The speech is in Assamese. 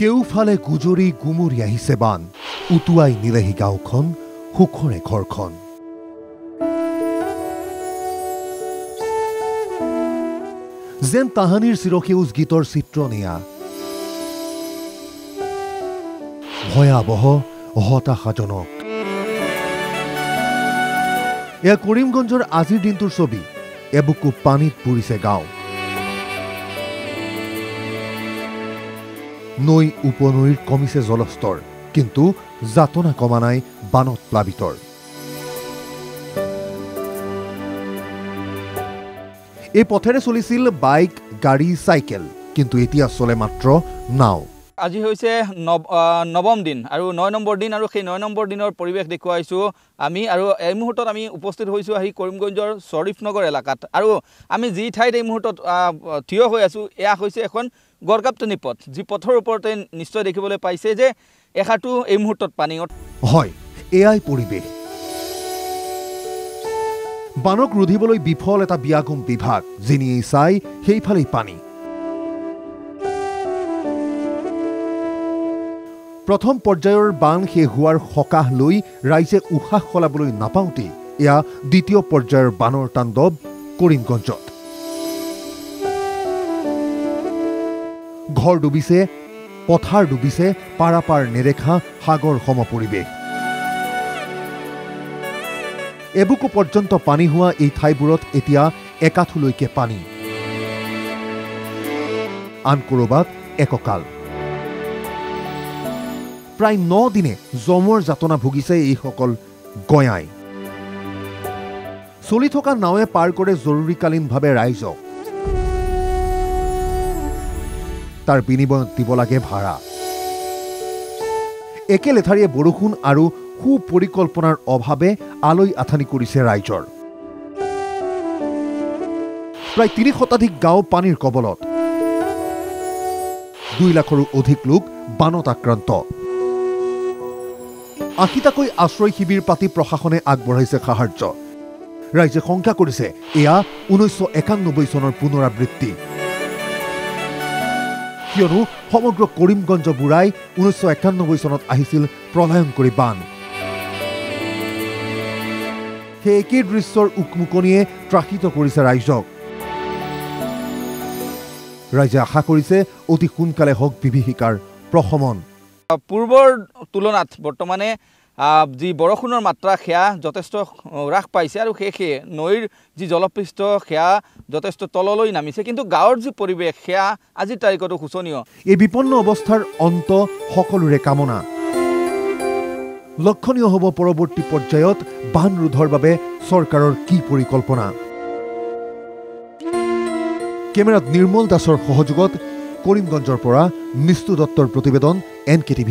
কেউফালে গুজৰি গুমৰি আহিছে বান উটুৱাই নিলেহি গাঁওখন সুখৰে ঘৰখন যেন তাহানিৰ চিৰসেউজ গীতৰ চিত্ৰনিয়া ভয়াবহ হতাশাজনক এয়া কৰিমগঞ্জৰ আজিৰ দিনটোৰ ছবি এবুকু পানীত পৰিছে গাঁও নৈ উপনৈৰ কমিছে জলস্তৰ কিন্তু যাতনা কমা নাই বানত প্লাবিতৰ এই পথেৰে চলিছিল বাইক গাড়ী চাইকেল কিন্তু এতিয়া চলে মাত্ৰ নাও আজি হৈছে নৱম দিন আৰু 9 নম্বৰ দিন আৰু সেই 9 নম্বৰ দিনৰ পৰিৱেশ দেখুৱাইছো আমি আৰু এই মুহূৰ্তত আমি উপস্থিত হৈছো আহি কৰিমগঞ্জৰ শৰীফনগৰ এলেকাত আৰু আমি যি ঠাইত এই মুহূৰ্তত থিয় হৈ আছো এয়া হৈছে এখন গড়কাপ্তানি পথ যি পথৰ ওপৰতে নিশ্চয় দেখিবলৈ পাইছে যে এখাটো এই মুহূৰ্তত পানী হয় এয়াই পৰিৱেশ বানক ৰুধিবলৈ বিফল এটা বিয়াগুম বিভাগ যিনিয়ে চাই সেইফালেই পানী প্ৰথম পৰ্যায়ৰ বান শেষ হোৱাৰ সকাহ লৈ ৰাইজে উশাহ সলাবলৈ নাপাওঁতে এয়া দ্বিতীয় পৰ্যায়ৰ বানৰ তাণ্ডৱ কৰিমগঞ্জত ঘৰ ডুবিছে পথাৰ ডুবিছে পাৰাপাৰ নেৰেখা সাগৰ সম পৰিৱেশ এবুকু পৰ্যন্ত পানী হোৱা এই ঠাইবোৰত এতিয়া একাঠুলৈকে পানী আন ক'ৰবাত এককাল প্ৰায় 9 দিনে জমৰ যাতনা ভুগিছে এইসকল গয়াই চলি থকা নাৱে পাৰ কৰে জৰুৰীকালীনভাৱে ৰাইজক তাৰ বিনিময়ত দিব লাগে ভাড়া একে লেঠাৰিয়ে বৰষুণ আৰু সুপৰিকল্পনাৰ অভাৱে আলৈ আথানি কৰিছে ৰাইজৰ প্ৰায় 30 শতাধিক গাঁও পানীৰ কবলত 2 লাখৰো অধিক লোক বানত আক্ৰান্ত 80টাকৈ আশ্ৰয় শিবিৰ পাতি প্ৰশাসনে আগবঢ়াইছে সাহায্য ৰাইজে সংখ্যা কৰিছে এয়া 1991 চনৰ পুনৰাবৃত্তি কিয়নো সমগ্ৰ কৰিমগঞ্জ বুঢ়াই 1991 চনত আহিছিল প্ৰলয়ংকৰী বান সেই একেই দৃশ্যৰ উকমুকনিয়ে ত্ৰাসিত কৰিছে ৰাইজক ৰাইজে আশা কৰিছে অতি সোনকালে হওক বিভীষিকাৰ প্ৰশমন পূৰ্বৰ তুলনাত বৰ্তমানে যি বৰষুণৰ মাত্ৰা সেয়া যথেষ্ট হ্ৰাস পাইছে আৰু সেয়ে নৈৰ যি জলপৃষ্ঠ সেয়া যথেষ্ট তললৈ নামিছে কিন্তু গাঁৱৰ যি পৰিৱেশ সেয়া আজিৰ তাৰিখতো শোচনীয় এই বিপন্ন অৱস্থাৰ অন্ত সকলোৰে কামনা লক্ষণীয় হ'ব পৰৱৰ্তী পৰ্যায়ত বান ৰোধৰ বাবে চৰকাৰৰ কি পৰিকল্পনা কেমেৰাত নিৰ্মল দাসৰ সহযোগত কৰিমগঞ্জৰ পৰা মিষ্টু দত্তৰ প্ৰতিবেদন NKTV+